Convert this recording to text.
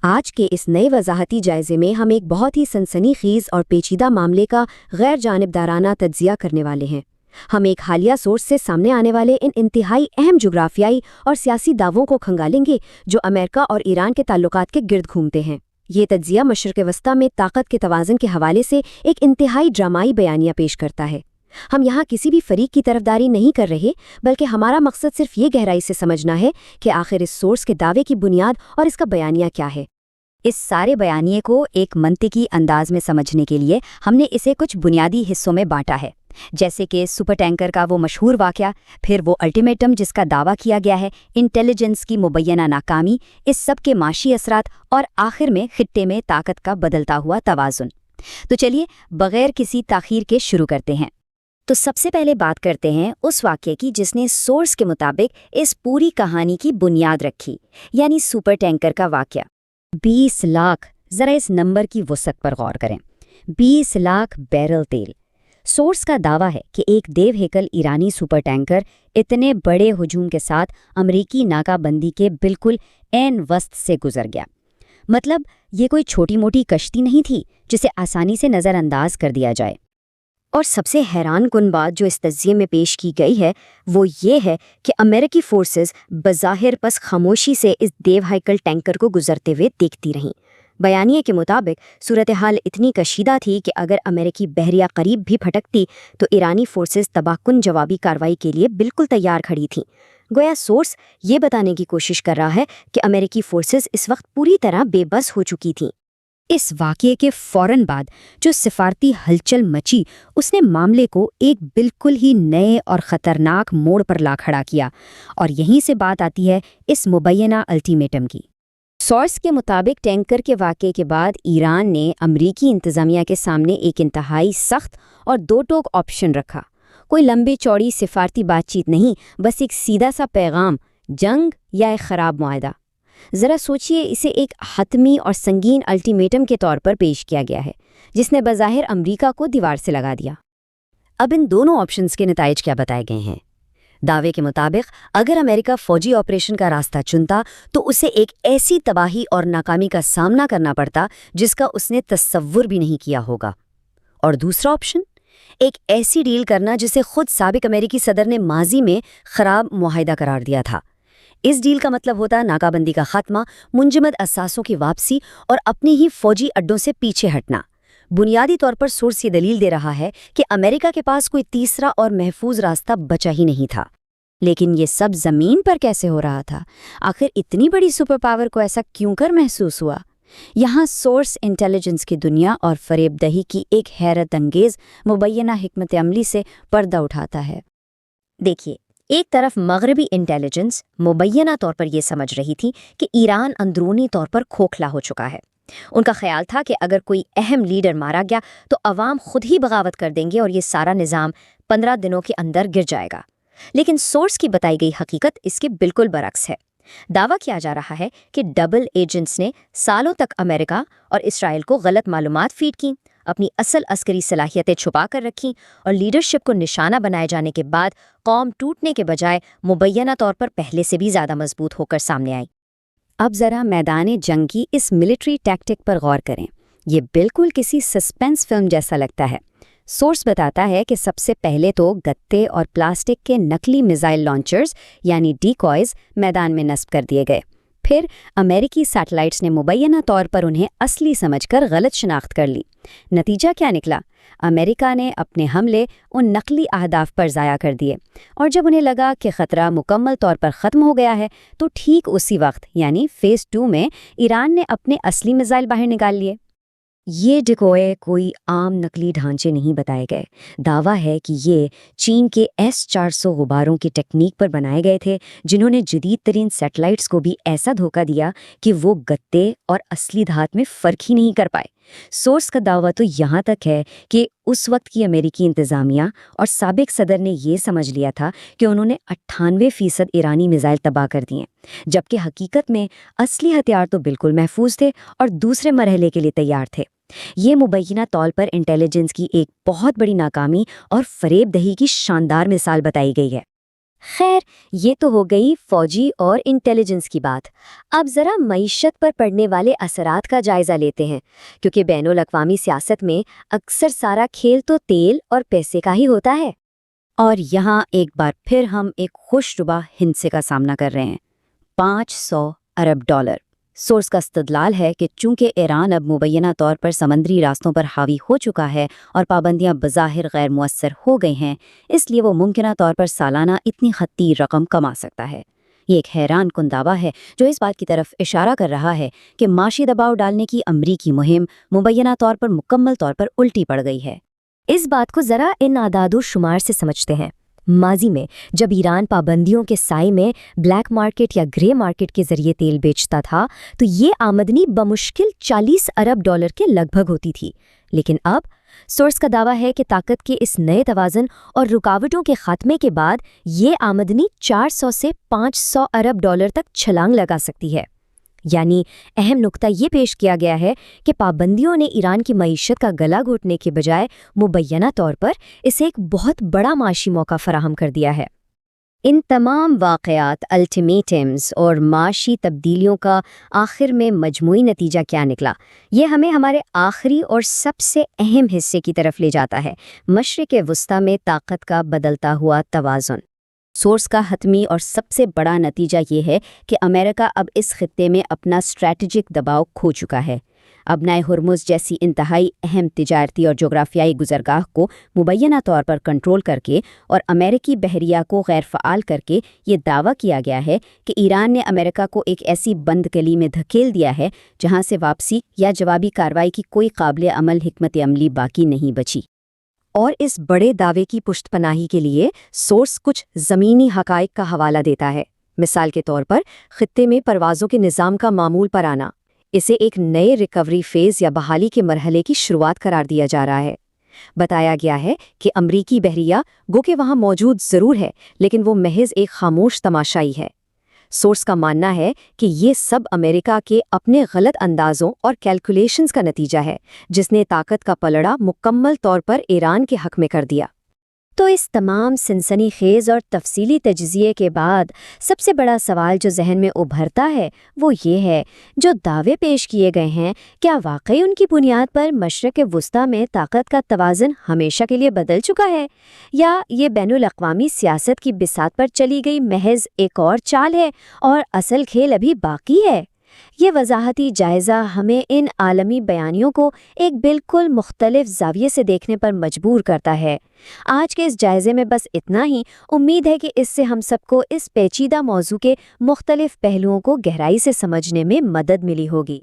آج کے اس نئے وضاحتی جائزے میں ہم ایک بہت ہی سنسنی خیز اور پیچیدہ معاملے کا غیر جانبدارانہ تجزیہ کرنے والے ہیں۔ ہم ایک حالیہ سورس سے سامنے آنے والے ان انتہائی اہم جغرافیائی اور سیاسی دعووں کو کھنگالیں گے جو امریکہ اور ایران کے تعلقات کے گرد گھومتے ہیں۔ یہ تجزیہ مشرق وسطیٰ میں طاقت کے توازن کے حوالے سے ایک انتہائی ڈرامائی بیانیہ پیش کرتا ہے۔ ہم یہاں کسی بھی فریق کی طرفداری نہیں کر رہے، بلکہ ہمارا مقصد صرف یہ گہرائی سے سمجھنا ہے کہ آخر اس سورس کے دعوے کی بنیاد اور اس کا بیانیہ کیا ہے۔ اس سارے بیانیے کو ایک منطقی انداز میں سمجھنے کے لیے ہم نے اسے کچھ بنیادی حصوں میں بانٹا ہے، جیسے کہ سپر ٹینکر کا وہ مشہور واقعہ، پھر وہ الٹیمیٹم جس کا دعویٰ کیا گیا ہے، انٹیلیجنس کی مبینہ ناکامی، اس سب کے معاشی اثرات، اور آخر میں خطے میں طاقت کا بدلتا ہوا توازن۔ تو چلیے بغیر کسی تاخیر کے شروع کرتے ہیں۔ تو سب سے پہلے بات کرتے ہیں اس واقعے کی جس نے سورس کے مطابق اس پوری کہانی کی بنیاد رکھی، یعنی سپر ٹینکر کا واقعہ۔ 20 لاکھ، ذرا اس نمبر کی وسعت پر غور کریں، 20 لاکھ بیرل تیل۔ سورس کا دعویٰ ہے کہ ایک دیو ہیکل ایرانی سپر ٹینکر اتنے بڑے ہجوم کے ساتھ امریکی ناکہ بندی کے بالکل عین وسط سے گزر گیا۔ مطلب یہ کوئی چھوٹی موٹی کشتی نہیں تھی جسے آسانی سے نظر انداز کر دیا جائے۔ اور سب سے حیران کن بات جو اس تجزیے میں پیش کی گئی ہے وہ یہ ہے کہ امریکی فورسز بظاہر بس خاموشی سے اس دیو ہیکل ٹینکر کو گزرتے ہوئے دیکھتی رہیں۔ بیانیے کے مطابق صورتحال اتنی کشیدہ تھی کہ اگر امریکی بحریہ قریب بھی پھٹکتی تو ایرانی فورسز تباہ کن جوابی کارروائی کے لیے بالکل تیار کھڑی تھیں۔ گویا سورس یہ بتانے کی کوشش کر رہا ہے کہ امریکی فورسز اس وقت پوری طرح بے بس ہو چکی تھیں۔ اس واقعے کے فوراً بعد جو سفارتی ہلچل مچی، اس نے معاملے کو ایک بالکل ہی نئے اور خطرناک موڑ پر لا کھڑا کیا، اور یہیں سے بات آتی ہے اس مبینہ الٹیمیٹم کی۔ سورس کے مطابق ٹینکر کے واقعے کے بعد ایران نے امریکی انتظامیہ کے سامنے ایک انتہائی سخت اور دو ٹوک آپشن رکھا۔ کوئی لمبی چوڑی سفارتی بات چیت نہیں، بس ایک سیدھا سا پیغام، جنگ یا ایک خراب معاہدہ۔ ذرا سوچئے، اسے ایک حتمی اور سنگین الٹیمیٹم کے طور پر پیش کیا گیا ہے جس نے بظاہر امریکہ کو دیوار سے لگا دیا۔ اب ان دونوں آپشنز کے نتائج کیا بتائے گئے ہیں؟ دعوے کے مطابق اگر امریکہ فوجی آپریشن کا راستہ چنتا تو اسے ایک ایسی تباہی اور ناکامی کا سامنا کرنا پڑتا جس کا اس نے تصور بھی نہیں کیا ہوگا۔ اور دوسرا آپشن، ایک ایسی ڈیل کرنا جسے خود سابق امریکی صدر نے ماضی میں خراب معاہدہ قرار دیا تھا۔ اس ڈیل کا مطلب ہوتا ناکہ بندی کا خاتمہ، منجمد اثاثوں کی واپسی اور اپنی ہی فوجی اڈوں سے پیچھے ہٹنا۔ بنیادی طور پر سورس یہ دلیل دے رہا ہے کہ امریکہ کے پاس کوئی تیسرا اور محفوظ راستہ بچا ہی نہیں تھا۔ لیکن یہ سب زمین پر کیسے ہو رہا تھا؟ آخر اتنی بڑی سپر پاور کو ایسا کیوں کر محسوس ہوا؟ یہاں سورس انٹیلیجنس کی دنیا اور فریب دہی کی ایک حیرت انگیز مبینہ حکمت عملی سے پردہ اٹھاتا ہے۔ دیکھیے، ایک طرف مغربی انٹیلیجنس مبینہ طور پر یہ سمجھ رہی تھی کہ ایران اندرونی طور پر کھوکھلا ہو چکا ہے۔ ان کا خیال تھا کہ اگر کوئی اہم لیڈر مارا گیا تو عوام خود ہی بغاوت کر دیں گے اور یہ سارا نظام 15 دنوں کے اندر گر جائے گا۔ لیکن سورس کی بتائی گئی حقیقت اس کے بالکل برعکس ہے۔ دعویٰ کیا جا رہا ہے کہ ڈبل ایجنٹس نے سالوں تک امریکہ اور اسرائیل کو غلط معلومات فیڈ کیں، اپنی اصل عسکری صلاحیتیں چھپا کر رکھیں، اور لیڈرشپ کو نشانہ بنائے جانے کے بعد قوم ٹوٹنے کے بجائے مبینہ طور پر پہلے سے بھی زیادہ مضبوط ہو کر سامنے آئی۔ اب ذرا میدان جنگ کی اس ملٹری ٹیکٹک پر غور کریں۔ یہ بالکل کسی سسپینس فلم جیسا لگتا ہے۔ سورس بتاتا ہے کہ سب سے پہلے تو گتے اور پلاسٹک کے نقلی میزائل لانچرز یعنی ڈیکوائز میدان میں نصب کر دیے گئے۔ پھر امریکی سیٹلائٹس نے مبینہ طور پر انہیں اصلی سمجھ کر غلط شناخت کر لی۔ نتیجہ کیا نکلا؟ امریکہ نے اپنے حملے ان نقلی اہداف پر ضائع کر دیے، اور جب انہیں لگا کہ خطرہ مکمل طور پر ختم ہو گیا ہے تو ٹھیک اسی وقت یعنی فیز 2 میں ایران نے اپنے اصلی میزائل باہر نکال لیے۔ یہ ڈیکوئے کوئی عام نقلی ڈھانچے نہیں بتائے گئے۔ دعویٰ ہے کہ یہ چین کے S-400 غباروں کی ٹیکنیک پر بنائے گئے تھے، جنہوں نے جدید ترین سیٹلائٹس کو بھی ایسا دھوکہ دیا کہ وہ گتے اور اصلی دھات میں فرق ہی نہیں کر پائے۔ سورس کا دعویٰ تو یہاں تک ہے کہ اس وقت کی امریکی انتظامیہ اور سابق صدر نے یہ سمجھ لیا تھا کہ انہوں نے 98% ایرانی میزائل تباہ کر دیے، جبکہ حقیقت میں اصلی ہتھیار تو بالکل محفوظ تھے اور دوسرے مرحلے کے لیے تیار تھے۔ یہ مبینہ طور پر انٹیلیجنس کی ایک بہت بڑی ناکامی اور فریب دہی کی شاندار مثال بتائی گئی ہے۔ خیر، یہ تو ہو گئی فوجی اور انٹیلیجنس کی بات۔ اب ذرا معیشت پر پڑنے والے اثرات کا جائزہ لیتے ہیں، کیونکہ بین الاقوامی سیاست میں اکثر سارا کھیل تو تیل اور پیسے کا ہی ہوتا ہے۔ اور یہاں ایک بار پھر ہم ایک خوشربا ہندسے کا سامنا کر رہے ہیں، 500 ارب ڈالر۔ سورس کا استدلال ہے کہ چونکہ ایران اب مبینہ طور پر سمندری راستوں پر حاوی ہو چکا ہے اور پابندیاں بظاہر غیر مؤثر ہو گئی ہیں، اس لیے وہ ممکنہ طور پر سالانہ اتنی خطیر رقم کما سکتا ہے۔ یہ ایک حیران کن دعویٰ ہے جو اس بات کی طرف اشارہ کر رہا ہے کہ معاشی دباؤ ڈالنے کی امریکی مہم مبینہ طور پر مکمل طور پر الٹی پڑ گئی ہے۔ اس بات کو ذرا ان اعداد و شمار سے سمجھتے ہیں۔ ماضی میں جب ایران پابندیوں کے سائے میں بلیک مارکیٹ یا گرے مارکیٹ کے ذریعے تیل بیچتا تھا تو یہ آمدنی بمشکل 40 ارب ڈالر کے لگ بھگ ہوتی تھی، لیکن اب سورس کا دعویٰ ہے کہ طاقت کے اس نئے توازن اور رکاوٹوں کے خاتمے کے بعد یہ آمدنی 400 سے 500 ارب ڈالر تک چھلانگ لگا سکتی ہے۔ یعنی اہم نقطہ یہ پیش کیا گیا ہے کہ پابندیوں نے ایران کی معیشت کا گلا گھونٹنے کے بجائے مبینہ طور پر اسے ایک بہت بڑا معاشی موقع فراہم کر دیا ہے۔ ان تمام واقعات، الٹیمیٹمز اور معاشی تبدیلیوں کا آخر میں مجموعی نتیجہ کیا نکلا؟ یہ ہمیں ہمارے آخری اور سب سے اہم حصے کی طرف لے جاتا ہے، مشرق وسطیٰ میں طاقت کا بدلتا ہوا توازن۔ سورس کا حتمی اور سب سے بڑا نتیجہ یہ ہے کہ امریکہ اب اس خطے میں اپنا اسٹریٹجک دباؤ کھو چکا ہے۔ اب نئے ہرمز جیسی انتہائی اہم تجارتی اور جغرافیائی گزرگاہ کو مبینہ طور پر کنٹرول کر کے اور امریکی بحریہ کو غیر فعال کر کے یہ دعویٰ کیا گیا ہے کہ ایران نے امریکہ کو ایک ایسی بند گلی میں دھکیل دیا ہے جہاں سے واپسی یا جوابی کارروائی کی کوئی قابل عمل حکمت عملی باقی نہیں بچی۔ اور اس بڑے دعوے کی پشت پناہی کے لیے سورس کچھ زمینی حقائق کا حوالہ دیتا ہے۔ مثال کے طور پر خطے میں پروازوں کے نظام کا معمول پر آنا، اسے ایک نئے ریکوری فیز یا بحالی کے مرحلے کی شروعات قرار دیا جا رہا ہے۔ بتایا گیا ہے کہ امریکی بحریہ گو کہ وہاں موجود ضرور ہے، لیکن وہ محض ایک خاموش تماشائی ہے۔ سورس کا ماننا ہے کہ یہ سب امریکہ کے اپنے غلط اندازوں اور کیلکولیشنز کا نتیجہ ہے، جس نے طاقت کا پلڑا مکمل طور پر ایران کے حق میں کر دیا۔ تو اس تمام سنسنی خیز اور تفصیلی تجزیے کے بعد سب سے بڑا سوال جو ذہن میں ابھرتا ہے وہ یہ ہے، جو دعوے پیش کیے گئے ہیں کیا واقعی ان کی بنیاد پر مشرق وسطیٰ میں طاقت کا توازن ہمیشہ کے لیے بدل چکا ہے، یا یہ بین الاقوامی سیاست کی بساط پر چلی گئی محض ایک اور چال ہے اور اصل کھیل ابھی باقی ہے؟ یہ وضاحتی جائزہ ہمیں ان عالمی بیانیوں کو ایک بالکل مختلف زاویے سے دیکھنے پر مجبور کرتا ہے۔ آج کے اس جائزے میں بس اتنا ہی۔ امید ہے کہ اس سے ہم سب کو اس پیچیدہ موضوع کے مختلف پہلوؤں کو گہرائی سے سمجھنے میں مدد ملی ہوگی۔